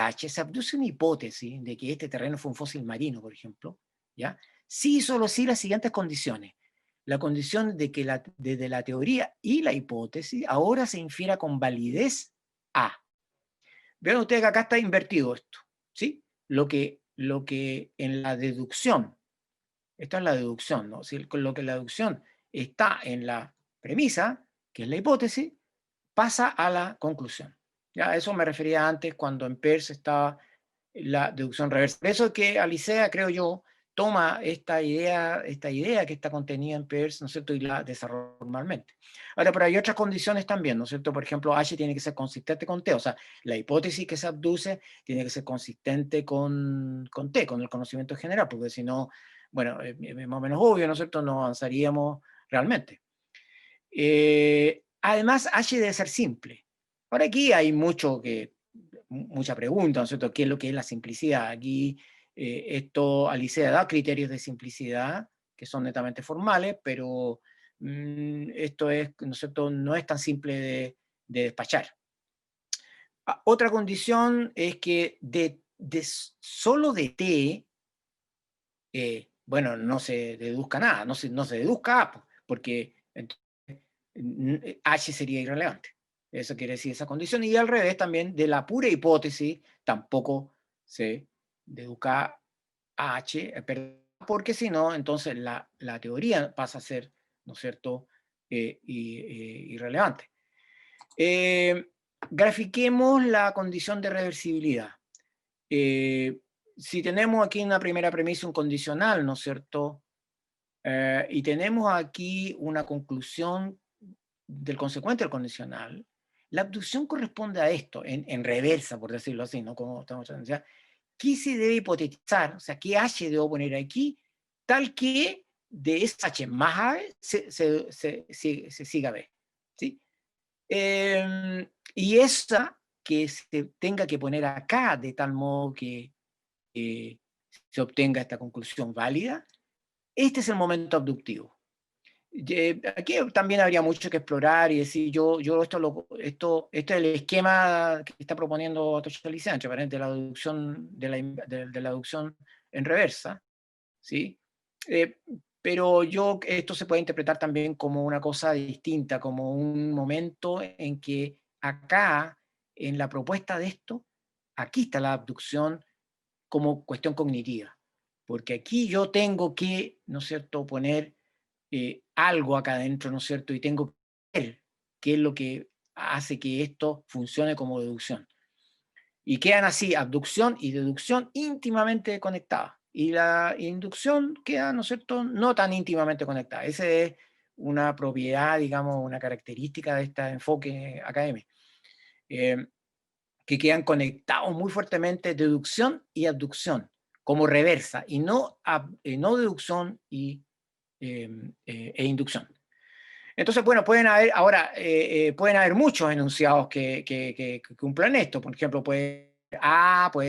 una hipótesis de que este terreno fue un fósil marino, por ejemplo, ¿ya? Sí, solo sí las siguientes condiciones. La condición de que desde la teoría y la hipótesis ahora se infiera con validez A. Vean ustedes que acá está invertido esto, ¿sí? Lo que en la deducción, esto es la deducción, ¿no? Si lo que la deducción está en la premisa, que es la hipótesis, pasa a la conclusión. Ya, a eso me refería antes cuando en Peirce estaba la deducción reversa. Por eso es que Alicea, creo yo, toma esta idea que está contenida en Peirce, ¿no es cierto?, y la desarrolla normalmente. Ahora, pero hay otras condiciones también, ¿no es cierto? Por ejemplo, H tiene que ser consistente con T, o sea, la hipótesis que se abduce tiene que ser consistente con T, con el conocimiento general, porque si no, bueno, es más o menos obvio, ¿no es cierto?, no avanzaríamos realmente. Además, H debe ser simple. Ahora aquí hay mucha pregunta, ¿no es cierto? ¿Qué es lo que es la simplicidad? Aquí esto, Alicea da criterios de simplicidad que son netamente formales, pero esto es, ¿no es cierto?, no es tan simple de despachar. Otra condición es que solo de T, bueno, no se deduzca nada, no se deduzca A, porque H sería irrelevante. Eso quiere decir esa condición. Y al revés también, de la pura hipótesis, tampoco se deduzca a H, porque si no, entonces la teoría pasa a ser, ¿no es cierto?, irrelevante. Grafiquemos la condición de reversibilidad. Si tenemos aquí una primera premisa, un condicional, ¿no es cierto?, y tenemos aquí una conclusión del consecuente del condicional, la abducción corresponde a esto, en reversa, por decirlo así, ¿no? Como estamos diciendo, ¿qué se debe hipotetizar? O sea, ¿qué H debo poner aquí? Tal que de esa H más A se siga B. ¿Sí? Y esa que se tenga que poner acá de tal modo que se obtenga esta conclusión válida, este es el momento abductivo. Aquí también habría mucho que explorar y decir, esto es el esquema que está proponiendo Toshalicea, de la deducción, de la deducción en reversa, ¿sí? Pero esto se puede interpretar también como una cosa distinta, como un momento en que acá, en la propuesta de esto, aquí está la abducción como cuestión cognitiva, porque aquí yo tengo que, ¿no es cierto?, poner algo acá adentro, ¿no es cierto? Y tengo que ver qué es lo que hace que esto funcione como deducción. Y quedan así abducción y deducción íntimamente conectadas. Y la inducción queda, ¿no es cierto?, no tan íntimamente conectada. Esa es una propiedad, digamos, una característica de este enfoque académico. Que quedan conectados muy fuertemente deducción y abducción, como reversa, y no deducción e inducción. Entonces, bueno, pueden haber muchos enunciados que cumplan esto. Por ejemplo, puede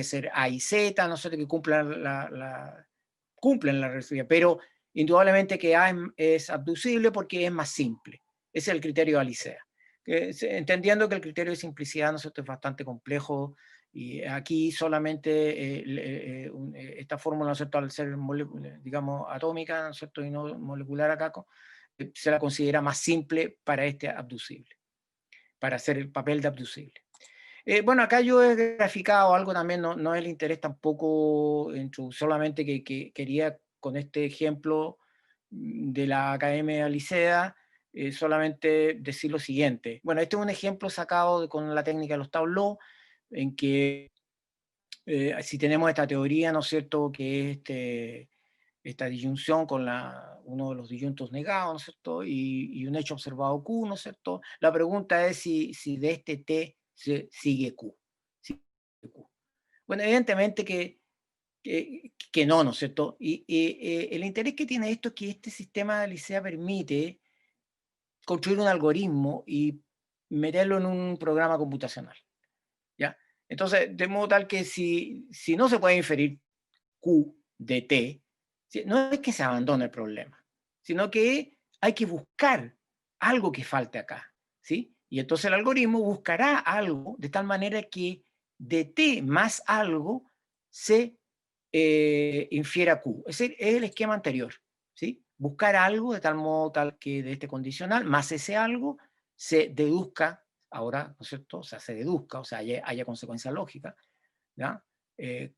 ser A y Z, no sé, que cumplen la reversibilidad, pero indudablemente que A es abducible porque es más simple. Ese es el criterio de Alicea. Entendiendo que el criterio de simplicidad, ¿no es cierto?, es bastante complejo, y aquí solamente esta fórmula, ¿no es cierto?, al ser, digamos, atómica, ¿no es cierto?, y no molecular acá, se la considera más simple para este abducible, para hacer el papel de abducible. Bueno, acá yo he graficado algo también, no es el interés tampoco, solamente que quería con este ejemplo de la Academia Licea, solamente decir lo siguiente. Bueno, este es un ejemplo sacado con la técnica de los tableaux, en que si tenemos esta teoría, ¿no es cierto?, que es esta disyunción con uno de los disyuntos negados, ¿no es cierto?, y un hecho observado Q, ¿no es cierto? La pregunta es si de este T se sigue Q. Bueno, evidentemente que no, ¿no es cierto? Y el interés que tiene esto es que este sistema de Licea permite construir un algoritmo y meterlo en un programa computacional, ¿ya? Entonces, de modo tal que si no se puede inferir Q de T, no es que se abandone el problema, sino que hay que buscar algo que falte acá, ¿sí? Y entonces el algoritmo buscará algo de tal manera que de T más algo se infiera Q. Es decir, es el esquema anterior, ¿sí? Buscar algo de tal modo tal que de este condicional más ese algo se deduzca ahora, ¿no es cierto? O sea, se deduzca, o sea, haya consecuencia lógica, ¿ya? El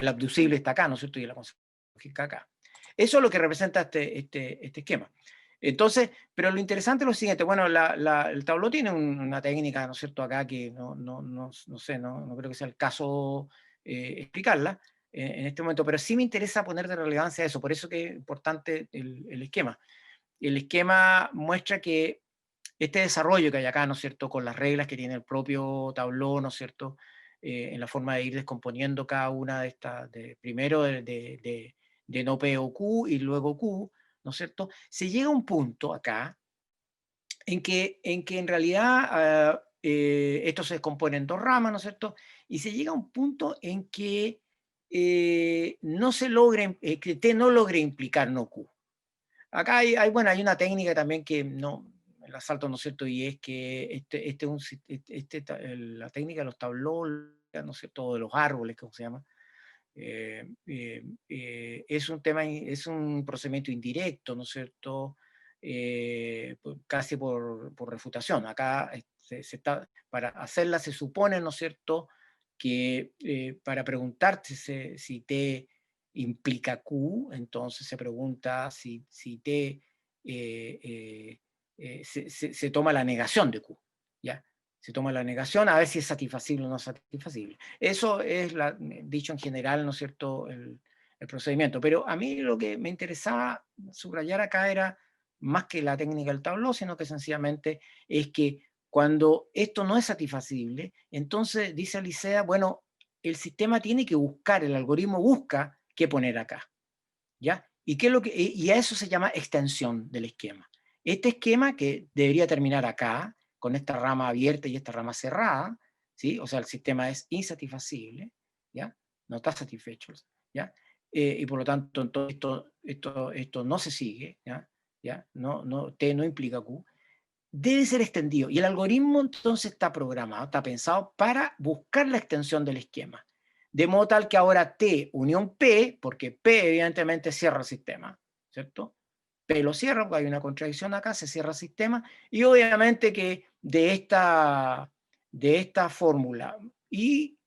abducible está acá, ¿no es cierto? Y la consecuencia lógica acá. Eso es lo que representa este esquema. Entonces, pero lo interesante es lo siguiente, bueno, el tabló tiene una técnica, ¿no es cierto?, acá que no sé, no creo que sea el caso explicarla en este momento, pero sí me interesa poner de relevancia eso, por eso que es importante el esquema. El esquema muestra que este desarrollo que hay acá, ¿no es cierto?, con las reglas que tiene el propio tablón, ¿no es cierto?, en la forma de ir descomponiendo cada una de estas, primero de no P o Q y luego Q, ¿no es cierto? Se llega a un punto acá en realidad esto se descompone en dos ramas, ¿no es cierto? Y se llega a un punto en que no se logra, que T no logre implicar no Q. Acá bueno, hay una técnica también que no, el asalto, ¿no es cierto? Y es que la técnica de los tablos, ¿no es cierto? De los árboles, ¿cómo se llama? Es un tema, es un procedimiento indirecto, ¿no es cierto? Casi por refutación. Acá para hacerla se supone, ¿no es cierto?, que para preguntarte si T implica Q, entonces se pregunta si T se toma la negación de Q, ¿ya? Se toma la negación a ver si es satisfacible o no satisfacible. Eso es dicho en general, ¿no es cierto?, el procedimiento. Pero a mí lo que me interesaba subrayar acá era más que la técnica del tabló, sino que sencillamente es que cuando esto no es satisfacible, entonces dice Alicea, bueno, el sistema tiene que buscar, el algoritmo busca qué poner acá, ¿ya? Y a eso se llama extensión del esquema. Este esquema que debería terminar acá, con esta rama abierta y esta rama cerrada, ¿sí? O sea, el sistema es insatisfacible, ¿ya? No está satisfecho, ¿ya? Y por lo tanto, entonces esto no se sigue, ¿ya? ¿Ya? T no implica Q. Debe ser extendido. Y el algoritmo entonces está programado, está pensado para buscar la extensión del esquema. De modo tal que ahora T unión P, porque P evidentemente cierra el sistema, ¿cierto? P lo cierra, porque hay una contradicción acá, se cierra el sistema, y obviamente que de esta fórmula y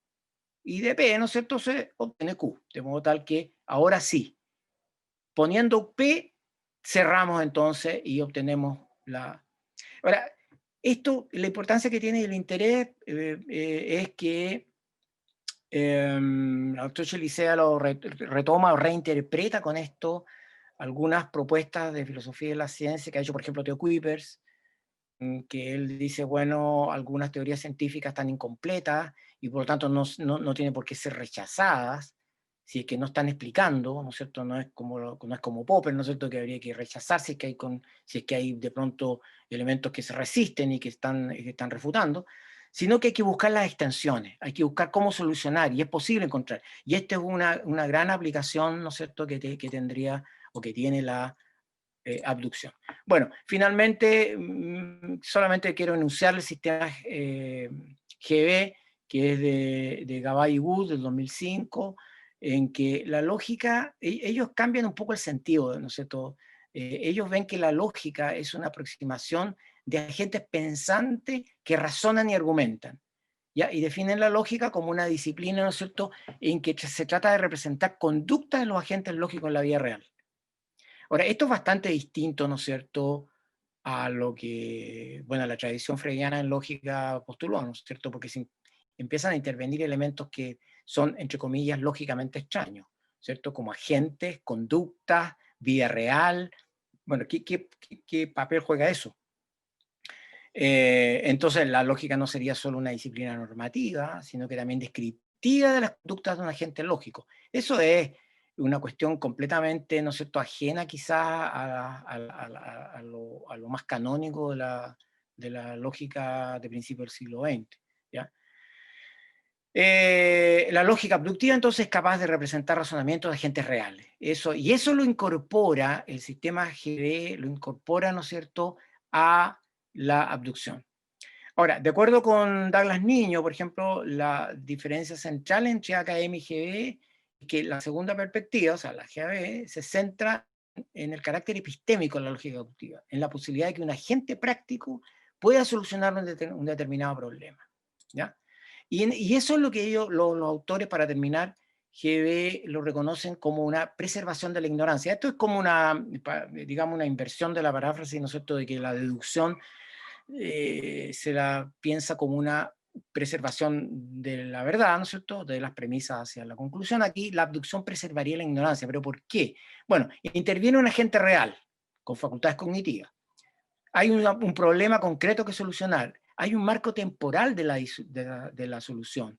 de P, ¿no es cierto?, se obtiene Q, de modo tal que ahora sí, poniendo P, cerramos entonces y obtenemos la... Ahora, la importancia que tiene el interés es que la doctora Licea lo retoma o reinterpreta con esto algunas propuestas de filosofía de la ciencia que ha hecho, por ejemplo, Theo Kuipers, que él dice, bueno, algunas teorías científicas están incompletas y por lo tanto no tienen por qué ser rechazadas si es que no están explicando, ¿no es cierto? No es como Popper, ¿no es cierto?, que habría que rechazar si es que hay de pronto elementos que se resisten y que están refutando, sino que hay que buscar las extensiones, hay que buscar cómo solucionar, y es posible encontrar. Y esta es una gran aplicación, ¿no es cierto?, que tendría o que tiene la abducción. Bueno, finalmente, solamente quiero enunciar el sistema GB, que es de Gabay y Wood del 2005, en que la lógica, ellos cambian un poco el sentido, ¿no es cierto? Ellos ven que la lógica es una aproximación de agentes pensantes que razonan y argumentan, ¿ya? Y definen la lógica como una disciplina, ¿no es cierto?, en que se trata de representar conductas de los agentes lógicos en la vida real. Ahora, esto es bastante distinto, ¿no es cierto?, a lo que, bueno, la tradición freudiana en lógica postuló, ¿no es cierto?, porque empiezan a intervenir elementos que son, entre comillas, lógicamente extraños, ¿cierto?, como agentes, conductas, vida real. Bueno, ¿qué papel juega eso? Entonces, la lógica no sería solo una disciplina normativa, sino que también descriptiva de las conductas de un agente lógico. Eso es una cuestión completamente, ¿no es cierto?, ajena quizás a lo más canónico de la lógica de principio del siglo XX, ¿ya? La lógica abductiva entonces es capaz de representar razonamientos de agentes reales. Y eso lo incorpora, el sistema GB lo incorpora, ¿no es cierto?, a la abducción. Ahora, de acuerdo con Douglas Niño, por ejemplo, la diferencia central entre AKM y GB es que la segunda perspectiva, o sea, la GB, se centra en el carácter epistémico de la lógica abductiva, en la posibilidad de que un agente práctico pueda solucionar un determinado problema, ¿ya? Y eso es lo que los autores, para terminar, GB lo reconocen como una preservación de la ignorancia. Esto es como digamos, una inversión de la paráfrasis, ¿no es cierto?, de que la deducción se la piensa como una preservación de la verdad, ¿no es cierto?, de las premisas hacia la conclusión. Aquí la abducción preservaría la ignorancia. ¿Pero por qué? Bueno, interviene un agente real, con facultades cognitivas. Hay un problema concreto que solucionar. Hay un marco temporal de la solución,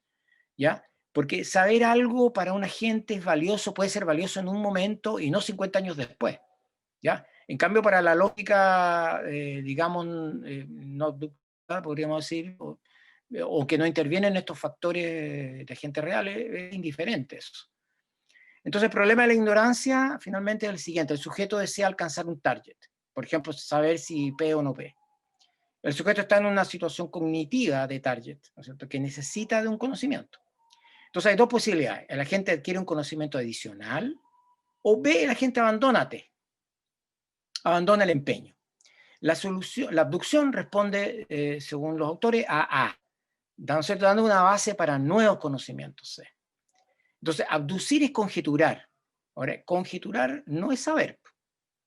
¿ya? Porque saber algo para un agente es valioso, puede ser valioso en un momento y no 50 años después, ¿ya? En cambio, para la lógica, digamos, no abductiva, podríamos decir, o que no intervienen estos factores de agentes reales, es indiferente eso. Entonces, el problema de la ignorancia, finalmente, es el siguiente. El sujeto desea alcanzar un target. Por ejemplo, saber si P o no P. El sujeto está en una situación cognitiva de target, ¿no es cierto?, que necesita de un conocimiento. Entonces, hay dos posibilidades. El agente adquiere un conocimiento adicional, o B, el agente abandona el empeño. La abducción responde, según los autores, a A, dando una base para nuevos conocimientos C. Entonces, abducir es conjeturar. Ahora, conjeturar no es saber,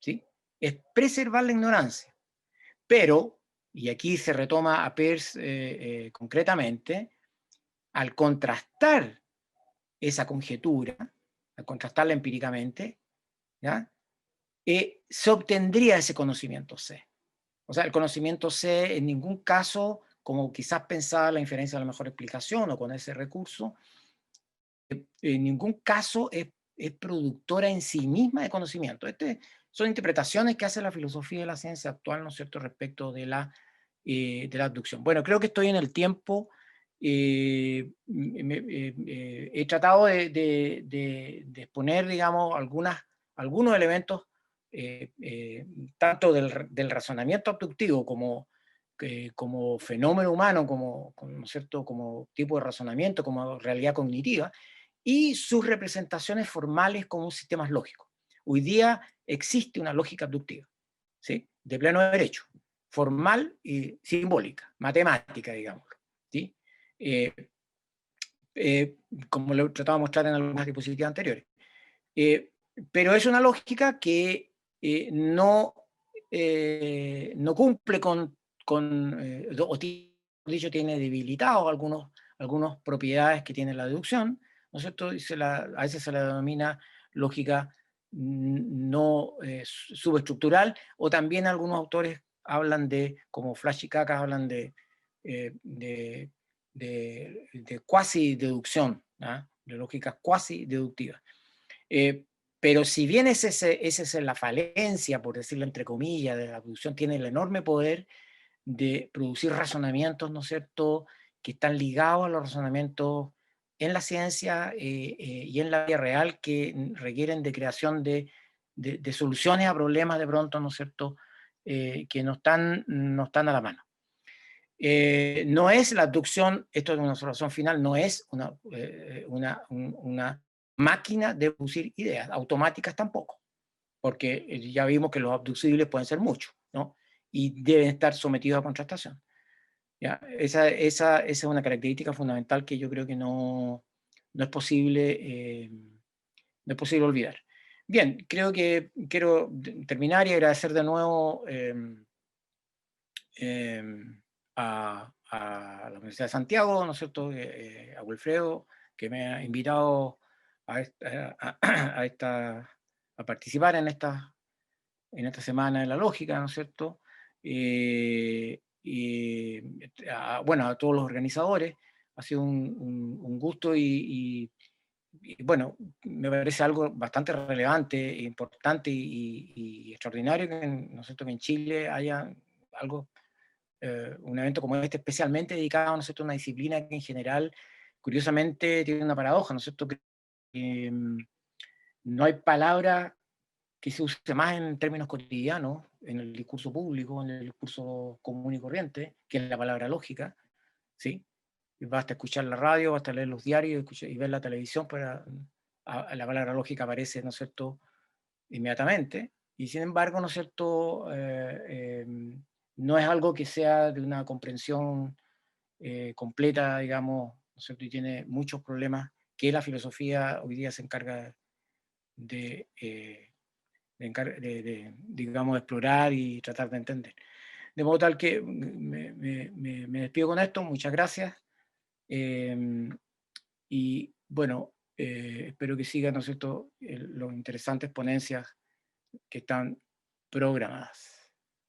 ¿sí? Es preservar la ignorancia. Pero, y aquí se retoma a Peirce concretamente, al contrastar esa conjetura, al contrastarla empíricamente, ¿ya? Se obtendría ese conocimiento C. O sea, el conocimiento C en ningún caso, como quizás pensaba la inferencia de la mejor explicación o con ese recurso, en ningún caso es productora en sí misma de conocimiento. Son interpretaciones que hace la filosofía de la ciencia actual, ¿no es cierto?, respecto de la abducción. Bueno, creo que estoy en el tiempo. He tratado de exponer, digamos, algunos elementos, tanto del razonamiento abductivo como fenómeno humano, ¿no es cierto?, como tipo de razonamiento, como realidad cognitiva, y sus representaciones formales como sistemas lógicos. Hoy día existe una lógica abductiva, ¿sí?, de pleno derecho, formal y simbólica, matemática, digamos, ¿sí? Eh, como lo he tratado de mostrar en algunas diapositivas anteriores. Eh, pero es una lógica que no cumple o dicho, tiene debilitados algunas propiedades que tiene la deducción, ¿no es cierto? A veces se la denomina lógica no subestructural, o también algunos autores hablan como Flash y Caca, hablan de cuasi deducción, ¿ah?, de lógica cuasi deductiva. Pero si bien esa es la falencia, por decirlo entre comillas, de la abducción, tiene el enorme poder de producir razonamientos, ¿no es cierto?, que están ligados a los razonamientos en la ciencia y en la vida real, que requieren de creación de soluciones a problemas de pronto, ¿no es cierto?, que no están a la mano. No es la abducción, esto es una observación final, no es una máquina de producir ideas, automáticas tampoco, porque ya vimos que los abducibles pueden ser muchos, ¿no?, y deben estar sometidos a contrastación. ¿Ya? Esa es una característica fundamental que yo creo que no es posible, no es posible olvidar. Bien, creo que quiero terminar y agradecer de nuevo a la Universidad de Santiago, ¿no es cierto?, a Wilfredo, que me ha invitado a participar en esta semana de la lógica, ¿no es cierto? Y bueno, a todos los organizadores, ha sido un gusto y bueno, me parece algo bastante relevante, importante y extraordinario que, ¿no es cierto?, que en Chile haya un evento como este especialmente dedicado, ¿no es cierto?, a una disciplina que en general, curiosamente, tiene una paradoja, ¿no es cierto?, que no hay palabra que se use más en términos cotidianos, en el discurso público, en el discurso común y corriente, que es la palabra lógica, ¿sí? Basta escuchar la radio, basta leer los diarios y ver la televisión la palabra lógica aparece, ¿no es cierto?, inmediatamente. Y sin embargo, ¿no es cierto?, no es algo que sea de una comprensión completa, digamos, ¿no es cierto? Y tiene muchos problemas que la filosofía hoy día se encarga de, digamos, explorar y tratar de entender. De modo tal que me despido con esto, muchas gracias. Y bueno, espero que sigan, ¿no es cierto?, las interesantes ponencias que están programadas.